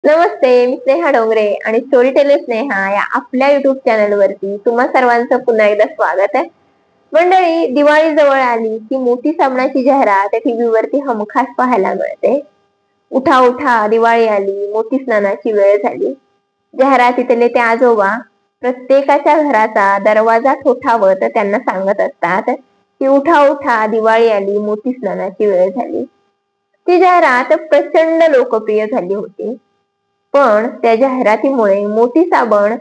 नमस्ते, मी स्नेहा डोंगरे आणि story teller Sneha या आपल्या युट्यूब चॅनल वरती तुम्हा सर्वांचं पुन्हा एकदा स्वागत आहे. मंडळी, दिवाळी जवळ आली की मोठी साबणाची जाहिरात टीव्ही वरती हमखास पाहायला मिळते. उठा उठा, दिवाळी आली, मोठी स्नानाची वेळ झाली. जाहिरातीतले ते आजोबा प्रत्येकाच्या घराचा दरवाजा ठोठावत त्यांना सांगत असतात की उठा उठा, दिवाळी आली, मोठी स्नानाची वेळ झाली. ती जाहिरात प्रचंड लोकप्रिय झाली होती. पण त्या जाहिरातीमुळे मोती साबण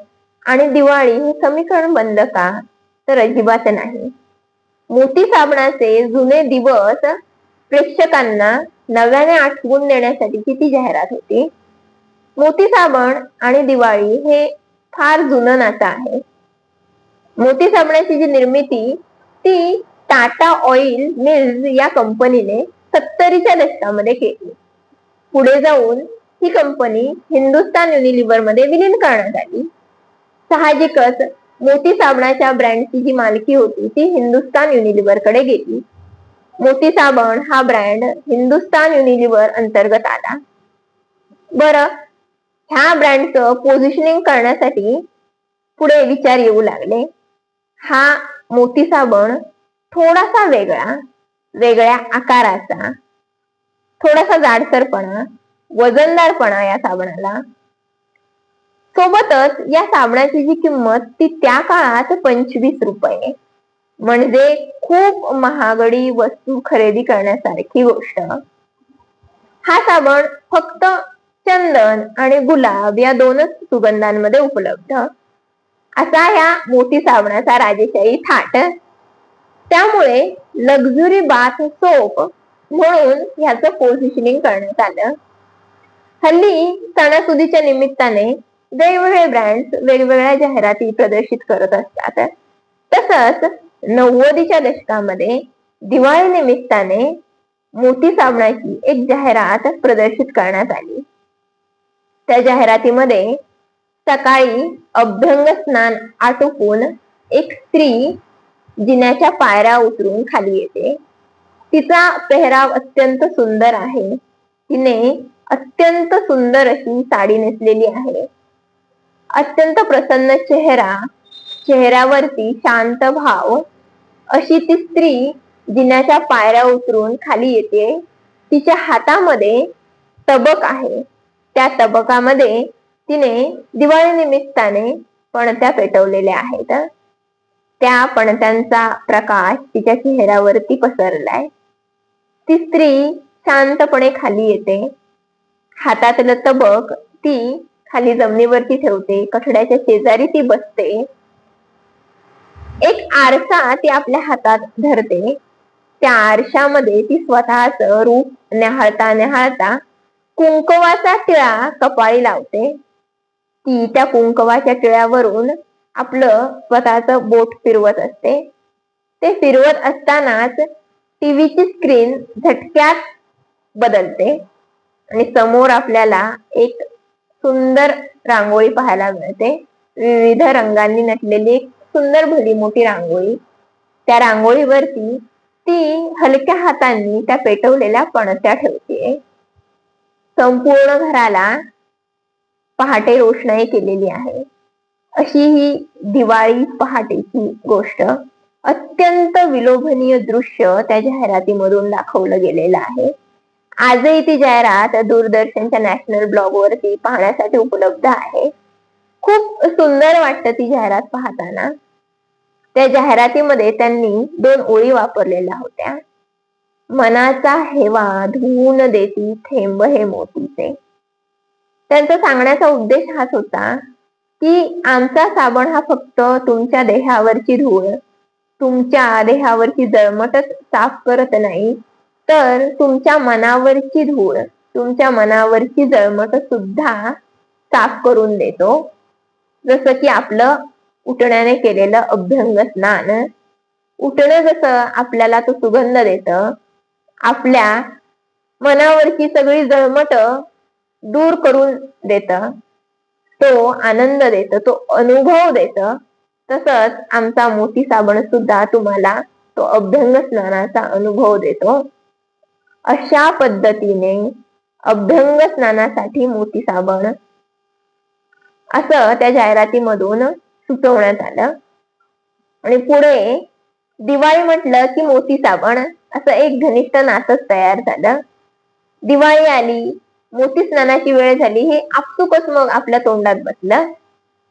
आणि दिवाळी हे समीकरण बंद का? तर अजिबात नाही. मोती साबणाचे जुने दिवस प्रेक्षकांना नव्याने आठवून देण्यासाठीची ती जाहिरात होती. मोती साबण आणि दिवाळी हे फार जुनं नातं आहे. मोती साबणाची जी निर्मिती ती टाटा ऑइल मिल्स या कंपनीने 70च्या दशकामध्ये केली. पुढे जाऊन ही कंपनी हिंदुस्तान युनिलिव्हर मध्ये विलीन करण्यात आली. साहजिकच मोती साबणाच्या ब्रँडची जी मालकी होती ती हिंदुस्तान युनिलिव्हर कडे गेली. मोती साबण हा ब्रँड हिंदुस्तान युनिलिव्हर अंतर्गत आला. बरं, ह्या ब्रँडचं पोझिशनिंग करण्यासाठी पुढे विचार येऊ लागले. हा मोती साबण थोडासा वेगळ्या आकाराचा, थोडासा जाडसरपणा, वजनदारपणा या साबणाला. सोबतच या साबणाची जी किंमत ती त्या काळात 25 रुपये, म्हणजे खूप महागडी वस्तू खरेदी करण्यासारखी गोष्ट. हा साबण फक्त चंदन आणि गुलाब या दोनच सुगंधांमध्ये उपलब्ध असा ह्या मोती साबणाचा राजेशाही थाट. त्यामुळे लक्झरी बाथ सोप म्हणून ह्याचं पोझिशनिंग करण्यात आलं. हल्ली सणासुदीच्या निमित्ताने वेगवेगळे ब्रँड्स वेगवेगळ्या जाहिराती प्रदर्शित करत असतात. तसंच 90च्या दशकामध्ये दिवाळी निमित्ताने मोती साबणाची एक जाहिरात प्रदर्शित करण्यात आली. त्या जाहिरातीमध्ये सकाळी अभ्यंग स्नान आटोपून एक स्त्री जिन्याच्या पायऱ्या उतरून खाली येते. तिचा पेहराव अत्यंत सुंदर आहे. तिने अत्यंत सुंदर अशी साडी नेसलेली आहे. अत्यंत प्रसन्न चेहऱ्यावरती शांत भाव अशी ती स्त्री जिन्याच्या पायऱ्या उतरून खाली येते. तिच्या हातामध्ये तबक आहे. त्या तबकामध्ये तिने दिवाळी निमित्ताने पणत्या पेटवलेल्या आहेत. त्या पणत्यांचा प्रकाश तिच्या चेहऱ्यावरती पसरलाय. ती स्त्री शांतपणे खाली येते. हातातलं तबक ती खाली जमिनीवरती ठेवते. कठड्याच्या शेजारी ती बसते. एक आरसा ती आपल्या हातात धरते. त्या आरशामध्ये ती स्वतःच रूप न्याहाळता कुंकवाचा टिळा कपाळी लावते. ती त्या कुंकवाच्या टिळ्यावरून आपलं स्वतःच बोट फिरवत असते. ते फिरवत असतानाच टीव्हीची स्क्रीन झटक्यात बदलते आणि समोर आपल्याला एक सुंदर रांगोळी पाहायला मिळते. विविध रंगांनी नटलेली एक सुंदर भली मोठी रांगोळी. त्या रांगोळीवरती ती हलक्या हातांनी त्या पेटवलेल्या पणत्या ठेवते. संपूर्ण घराला पहाटे रोषणाई केलेली आहे. अशी ही दिवाळी पहाटेची गोष्ट. अत्यंत विलोभनीय दृश्य त्या जाहिरातीमधून दाखवलं गेलेलं आहे. आजही ती जाहिरात दूरदर्शनच्या नॅशनल ब्लॉग वरती पाहण्यासाठी उपलब्ध आहे. खूप सुंदर वाटतं ती जाहिरात पाहताना. त्या जाहिरातीमध्ये त्यांनी 2 ओळी वापरलेल्या होत्या. मनाचा हेवा धुवून देती थेंब हे मोतीचे. त्यांचा सांगण्याचा उद्देश हाच होता की आमचा साबण हा फक्त तुमच्या देहावरची धूळ, तुमच्या देहावरची जळमटच साफ करत नाही, तर तुमच्या मनावरची धूळ, तुमच्या मनावरची जळमट सुद्धा साफ करून देतो. जसं की आपलं उठण्याने केलेलं अभ्यंग स्नान. उठणं जसं आपल्याला तो सुगंध देतं, आपल्या मनावरची सगळी जळमट दूर करून देतं, तो आनंद देतं, तो अनुभव देतं. तसंच आमचा मोती साबण सुद्धा तुम्हाला तो अभ्यंग स्नानाचा अनुभव देतो. अशा पद्धतीने अभ्यंग स्नानासाठी मोती साबण असं त्या जाहिरातीमधून सुचवण्यात आलं. आणि पुढे दिवाळी म्हटलं की मोती साबण असं एक घनिष्ठ नातच तयार झालं. दिवाळी आली, मोती स्नानाची वेळ झाली, हे आपसुकच मग आपल्या तोंडात बसलं.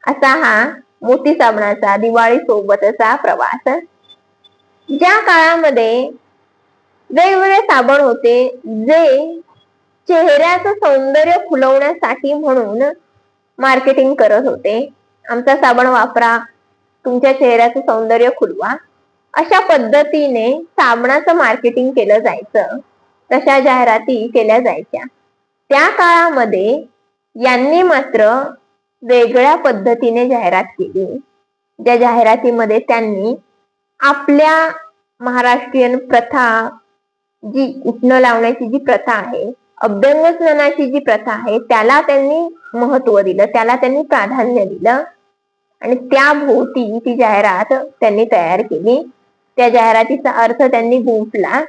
असा हा मोती साबणाचा दिवाळी सोबतचा प्रवास. ज्या काळामध्ये वेगवेगळे साबण होते जे चेहऱ्याचं सौंदर्य खुलवण्यासाठी म्हणून मार्केटिंग करत होते. आमचा साबण वापरा, तुमच्या चेहऱ्याचं सौंदर्य खुलवा, अशा पद्धतीने साबणाचं मार्केटिंग केलं जायचं. तशा जाहिराती केल्या जायच्या. त्या काळामध्ये यांनी मात्र वेगळ्या पद्धतीने जाहिरात केली. ज्या जाहिरातीमध्ये त्यांनी आपल्या महाराष्ट्रीयन प्रथा, जी उटणं लावण्याची जी प्रथा आहे, अभ्यंग स्नानाची जी प्रथा आहे, त्याला त्यांनी महत्व दिलं, त्याला त्यांनी प्राधान्य दिलं आणि त्याभोवती ती जाहिरात त्यांनी तयार केली. त्या जाहिरातीचा अर्थ त्यांनी गुंफला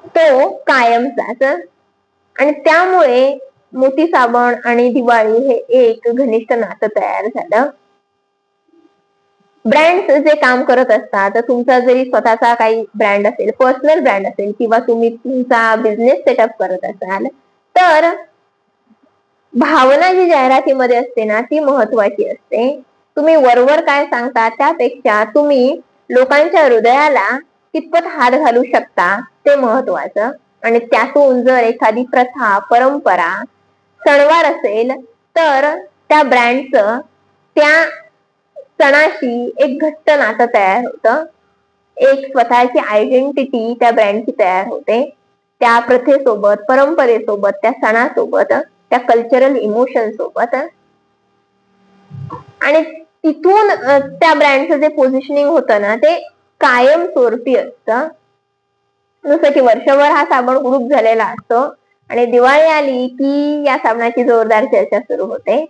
तो कायमचाच. आणि त्यामुळे मोती साबण आणि दिवाळी हे एक घनिष्ठ नातं तयार झालं. ब्रँड्स जे काम करत असतात, तुमचा जरी स्वतःचा काही ब्रँड असेल, पर्सनल ब्रँड असेल किंवा तुम्ही तुमचा बिझनेस सेटअप करत असाल, तर भावना जी जाहिरातीमध्ये असते ना ती महत्वाची असते. तुम्ही वरवर काय सांगता त्यापेक्षा तुम्ही लोकांच्या हृदयाला कितपत हात घालू शकता ते महत्वाचं. आणि त्यातून जर एखादी प्रथा, परंपरा, सणवार असेल तर त्या ब्रँडचं त्या सणाशी एक घट्ट नातं तयार होतं. एक स्वतःची आयडेंटिटी त्या ब्रँडची तयार होते. त्या प्रथेसोबत, परंपरेसोबत, त्या सणासोबत, त्या कल्चरल इमोशन सोबत. आणि तिथून त्या ब्रँडचं जे पोझिशनिंग होतं ना ते कायम स्वरूपी असतं. जसं की वर्षभर हा साबण ग्रुप झालेला असतो आणि दिवाळी आली की या साबणाची जोरदार चर्चा सुरू होते.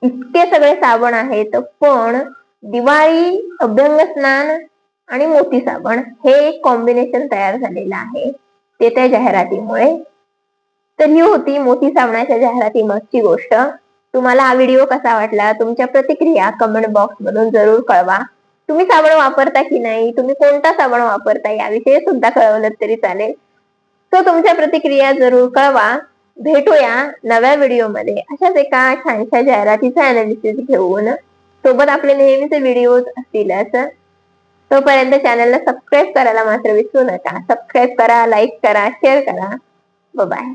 इतके सगळे साबण आहेत, पण दिवाळी, अभ्यंग स्नान आणि मोती साबण हे एक कॉम्बिनेशन तयार झालेलं आहे ते त्या जाहिरातीमुळे. तर ही होती मोती साबणाच्या जाहिराती मागची गोष्ट. तुम्हाला हा व्हिडिओ कसा वाटला, तुमच्या प्रतिक्रिया कमेंट बॉक्स मधून जरूर कळवा. तुम्ही साबण वापरता की नाही, तुम्ही कोणता साबण वापरता याविषयी सुद्धा कळवलं तरी चालेल. तो तुमच्या प्रतिक्रिया जरूर कळवा. भेटूया नव्या व्हिडिओमध्ये अशाच एका छानशा जाहिरातीचा अनालिसिस घेऊन. सोबत आपले नेहमीचे व्हिडिओज असतीलच. तोपर्यंत चॅनलला सबस्क्राईब करायला मात्र विसरू नका. सबस्क्राईब करा, लाईक करा, शेअर करा. बाय.